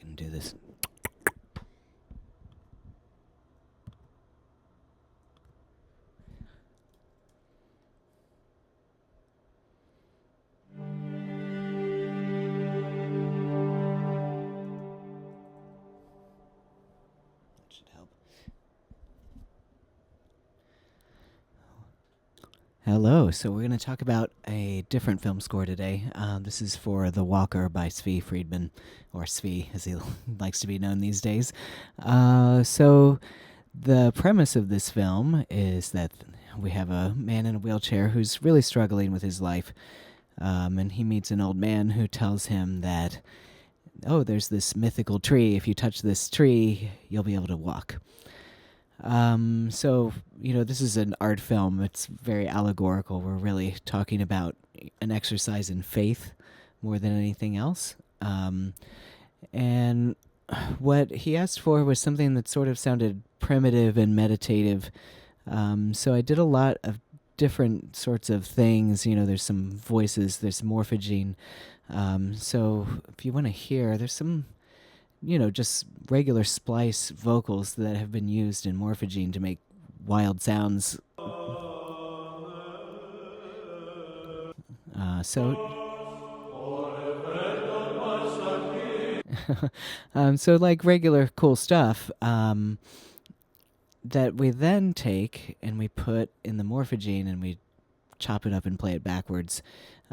can do this. Should help. Hello. So we're going to talk about a different film score today. This is for The Walker by Tzvi Friedman, or Tzvi as he likes to be known these days. So the premise of this film is that we have a man in a wheelchair who's really struggling with his life, and he meets an old man who tells him that, oh, there's this mythical tree. If you touch this tree, you'll be able to walk. So, this is an art film. It's very allegorical. We're really talking about an exercise in faith more than anything else. And what he asked for was something that sort of sounded primitive and meditative. So I did a lot of different sorts of things. There's some voices, there's Morphagene. So if you want to hear, there's some just regular splice vocals that have been used in Morphagene to make wild sounds. So like regular cool stuff that we then take and we put in the Morphagene and we chop it up and play it backwards.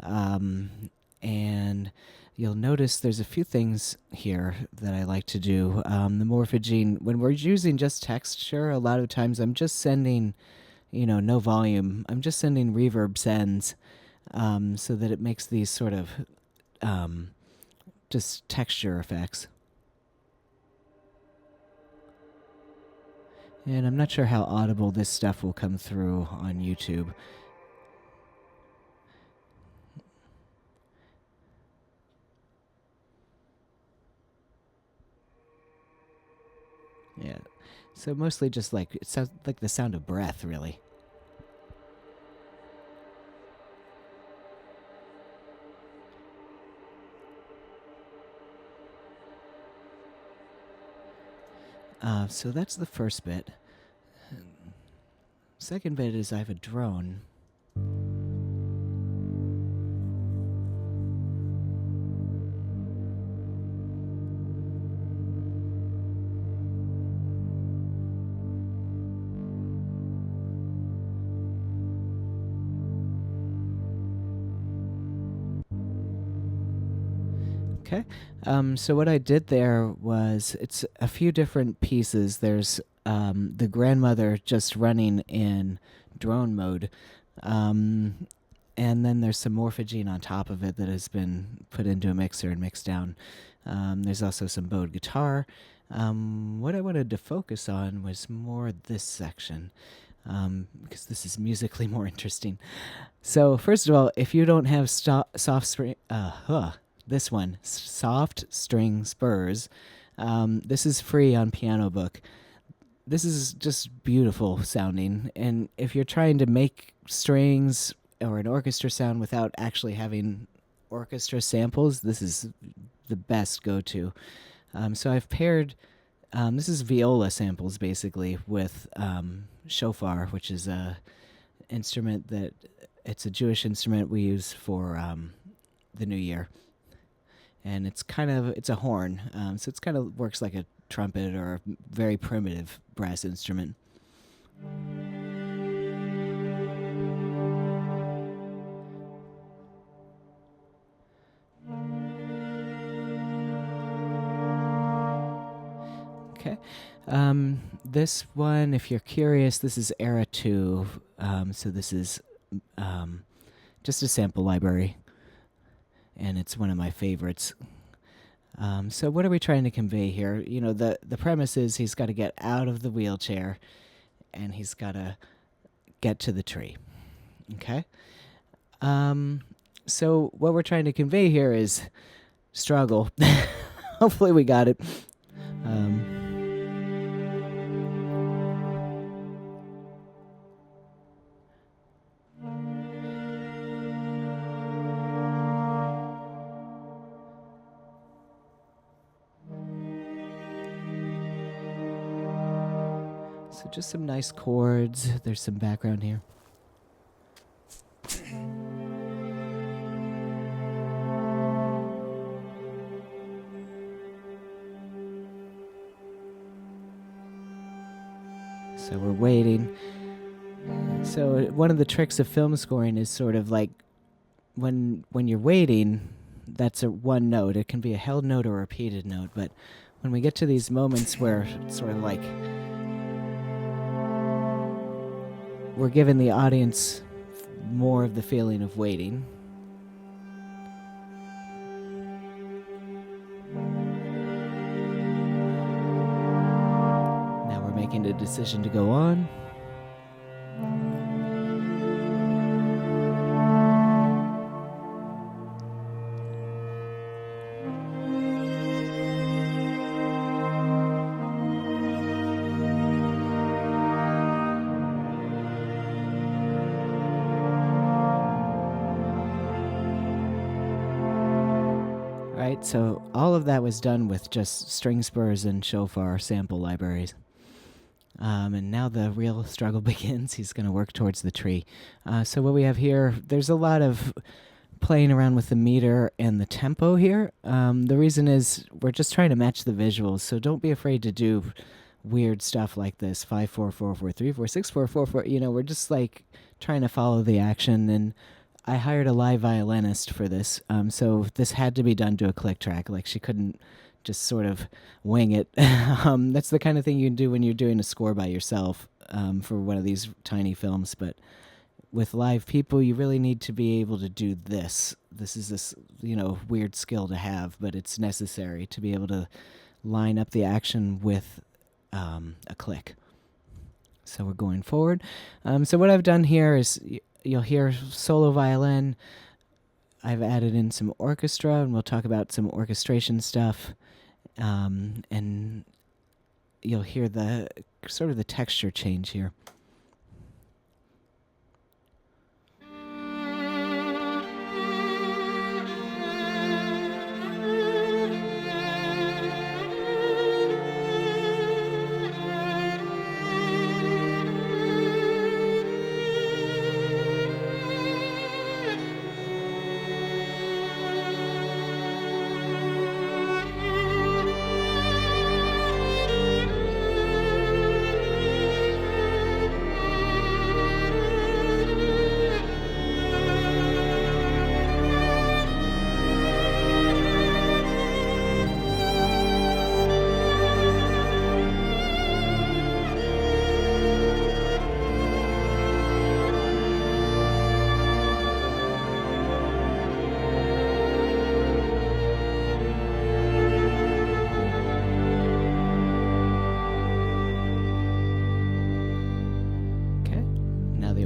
And you'll notice there's a few things here that I like to do. The Morphagene, when we're using just texture, a lot of times I'm just sending, no volume. I'm just sending reverb sends so that it makes these sort of just texture effects. And I'm not sure how audible this stuff will come through on YouTube. Yeah. So mostly just like, it sounds like the sound of breath, really. So that's the first bit. Second bit is I have a drone. Okay. So what I did there was it's a few different pieces. There's the grandmother just running in drone mode. And then there's some Morphagene on top of it that has been put into a mixer and mixed down. There's also some bowed guitar. What I wanted to focus on was more this section. Because this is musically more interesting. So first of all, if you don't have soft string, this one, Soft String Spurs, this is free on Piano Book. This is just beautiful sounding, and if you're trying to make strings or an orchestra sound without actually having orchestra samples, this is the best go-to. So I've paired, this is viola samples basically with shofar, which is a instrument that it's a Jewish instrument we use for the New Year, and it's a horn, so it's kind of works like a trumpet or a very primitive brass instrument. Okay. This one, if you're curious, this is Era 2. So this is just a sample library, and it's one of my favorites. So what are we trying to convey here? The premise is he's got to get out of the wheelchair, and he's got to get to the tree. Okay? So what we're trying to convey here is struggle. Hopefully we got it. So just some nice chords. There's some background here. So we're waiting. So one of the tricks of film scoring is sort of like when you're waiting, that's a one note. It can be a held note or a repeated note, but when we get to these moments where it's sort of like we're giving the audience more of the feeling of waiting. Now we're making a decision to go on. Right, so all of that was done with just string spurs and shofar sample libraries. And now the real struggle begins. He's going to work towards the tree. So what we have here, there's a lot of playing around with the meter and the tempo here. The reason is we're just trying to match the visuals, so don't be afraid to do weird stuff like this. 5 4 4 4 3 4 6 4 4 4. You know, we're just like trying to follow the action. And I hired a live violinist for this, so this had to be done to a click track. Like, she couldn't just sort of wing it. That's the kind of thing you can do when you're doing a score by yourself for one of these tiny films. But with live people, you really need to be able to do this. This is this, weird skill to have, but it's necessary to be able to line up the action with a click. So we're going forward. So what I've done here is you'll hear solo violin. I've added in some orchestra, and we'll talk about some orchestration stuff. And you'll hear the sort of the texture change here.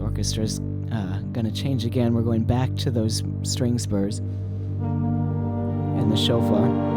Orchestra's going to change again. We're going back to those string spurs and the shofar.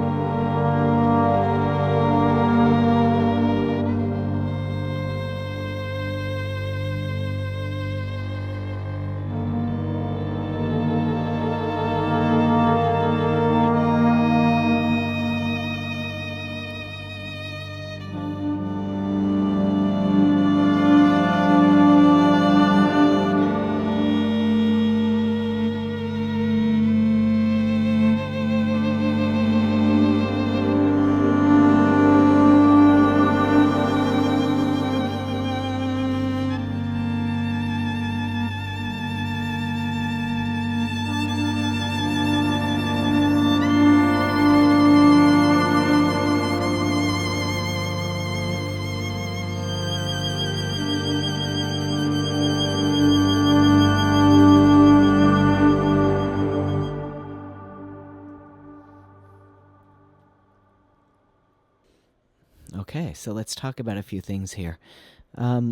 Okay, so let's talk about a few things here.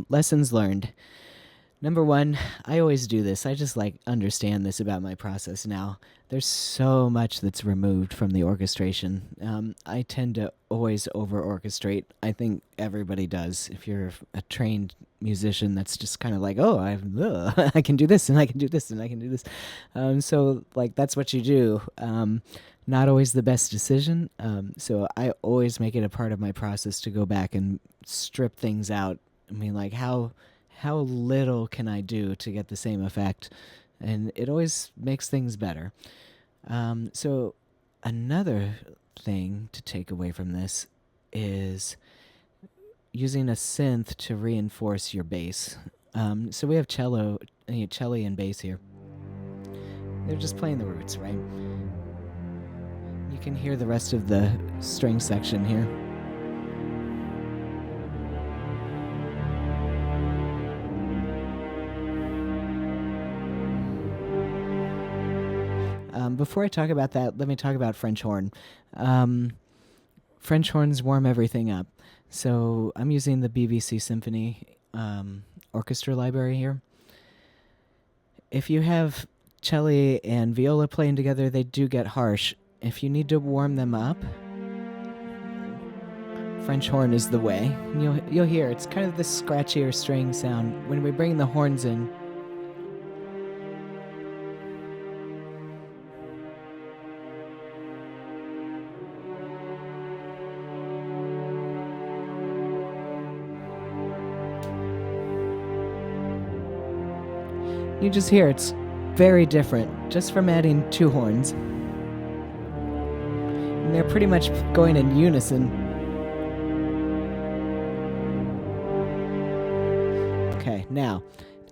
Lessons learned. Number one, I always do this. I just understand this about my process now. There's so much that's removed from the orchestration. I tend to always over-orchestrate. I think everybody does. If you're a trained musician, that's just kind of I can do this, and I can do this, and I can do this. So that's what you do. Not always the best decision. So I always make it a part of my process to go back and strip things out I mean, like how little can I do to get the same effect? And it always makes things better. So another thing to take away from this is using a synth to reinforce your bass. So we have cello and bass here. They're just playing the roots, right? You can hear the rest of the string section here. Before I talk about that, let me talk about French horn. French horns warm everything up. So I'm using the BBC Symphony orchestra library here. If you have cello and viola playing together, they do get harsh. If you need to warm them up, French horn is the way. You'll hear it's kind of this scratchier string sound. When we bring the horns in, you just hear it's very different just from adding two horns. And they're pretty much going in unison. Okay, now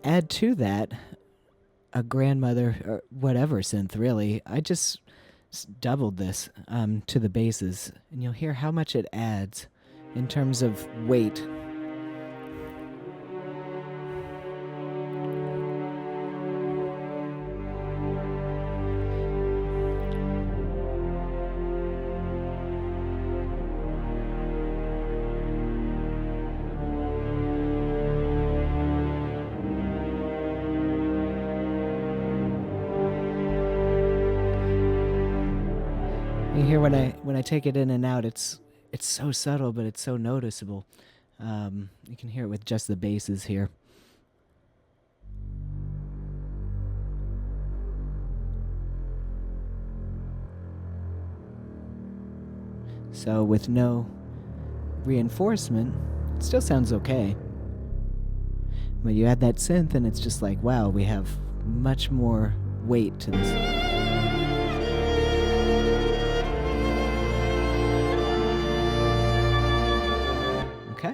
add to that a grandmother or whatever synth, really. I just doubled this to the basses, and you'll hear how much it adds in terms of weight. You hear when I take it in and out, it's so subtle, but it's so noticeable. You can hear it with just the basses here. So with no reinforcement, it still sounds okay. But you add that synth and it's just like, wow, we have much more weight to this. Okay.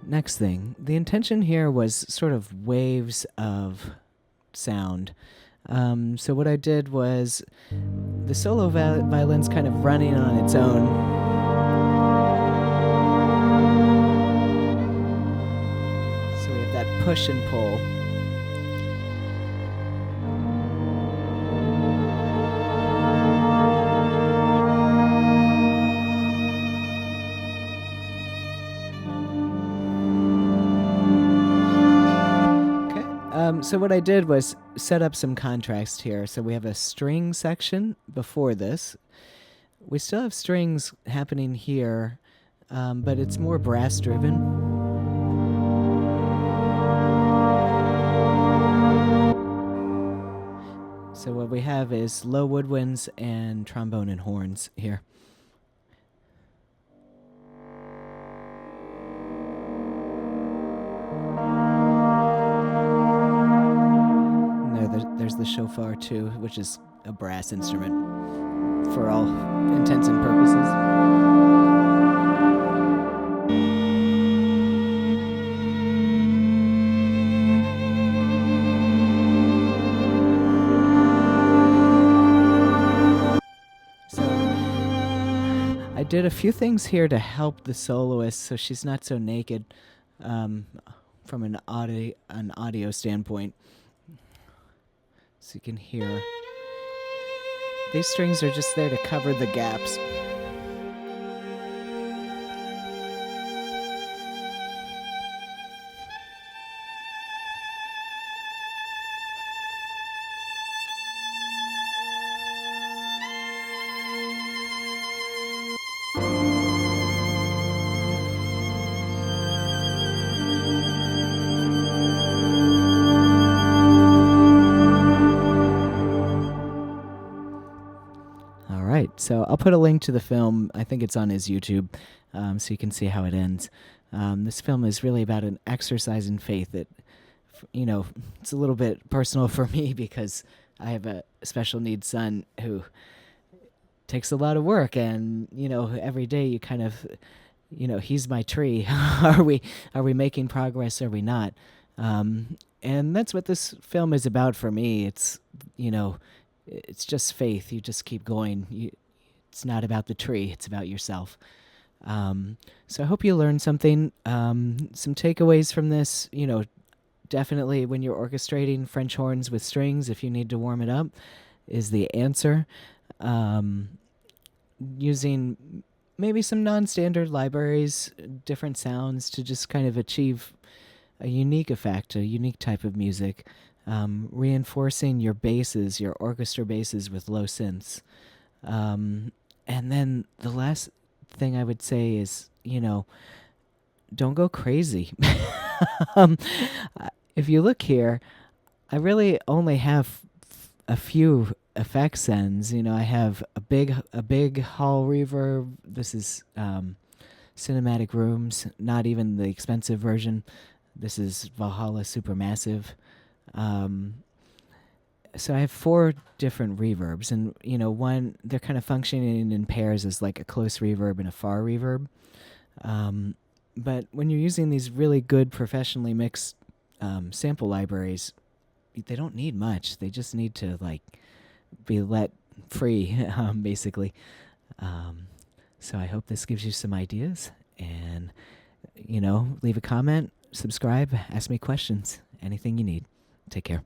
Next thing, the intention here was sort of waves of sound. So what I did was the solo violin's kind of running on its own. So we have that push and pull. So what I did was set up some contrast here. So we have a string section before this. We still have strings happening here, but it's more brass driven. So what we have is low woodwinds and trombone and horns here. There's the shofar too, which is a brass instrument for all intents and purposes. So I did a few things here to help the soloist so she's not so naked from an audio standpoint. So you can hear. These strings are just there to cover the gaps. So I'll put a link to the film. I think it's on his YouTube, so you can see how it ends. This film is really about an exercise in faith that, it's a little bit personal for me because I have a special needs son who takes a lot of work, and every day you kind of, he's my tree. Are we making progress? Are we not? And that's what this film is about for me. It's just faith. You just keep going. It's not about the tree. It's about yourself. So I hope you learned something. Some takeaways from this, definitely when you're orchestrating French horns with strings, if you need to warm it up, is the answer. Using maybe some non-standard libraries, different sounds to just kind of achieve a unique effect, a unique type of music. Reinforcing your basses, your orchestra basses with low synths. And then the last thing I would say is, don't go crazy. um, if you look here, I really only have a few effects ends. I have a big hall reverb. This is Cinematic Rooms, not even the expensive version. This is Valhalla Supermassive. So I have 4 different reverbs, and one, they're kind of functioning in pairs as like a close reverb and a far reverb. But when you're using these really good professionally mixed sample libraries, they don't need much. They just need to be let free, basically. So I hope this gives you some ideas, and leave a comment, subscribe, ask me questions, anything you need. Take care.